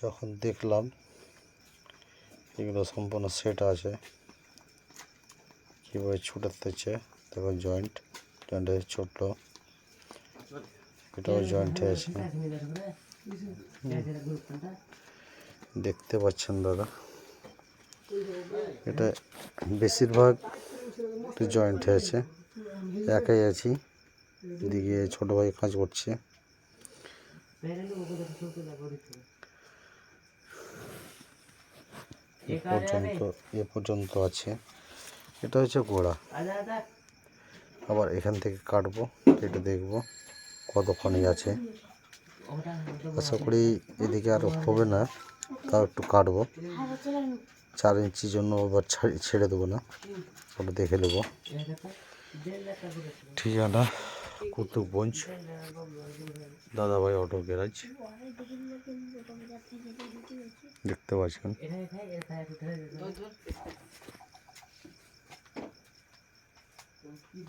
যখন দেখলাম এগুলো সম্পূর্ণ সেট আছে, কীভাবে ছুটাতেছে দেখো। জয়েন্টের ছোট্ট, এটাও জয়েন্টে আছে, দেখতে পাচ্ছেন দাদা। এটা বেশিরভাগ জয়েন্টে আছে, একাই আছি, এদিকে ছোট ভাই কাজ করছে। এ পর্যন্ত আছে। এটা হচ্ছে গোড়া। আবার এখান থেকে কাটবো, এটা দেখবো কতক্ষণই আছে। আশা করি এদিকে আর হবে না, তাও একটু কাটবো। 4 ইঞ্চির জন্য আবার ছেড়ে দেবো না, ওটা দেখে নেবো। ঠিকানা কুতুবগঞ্জ, দাদাভাই অটো গ্যারাজ, দেখতে পাচ্ছেন।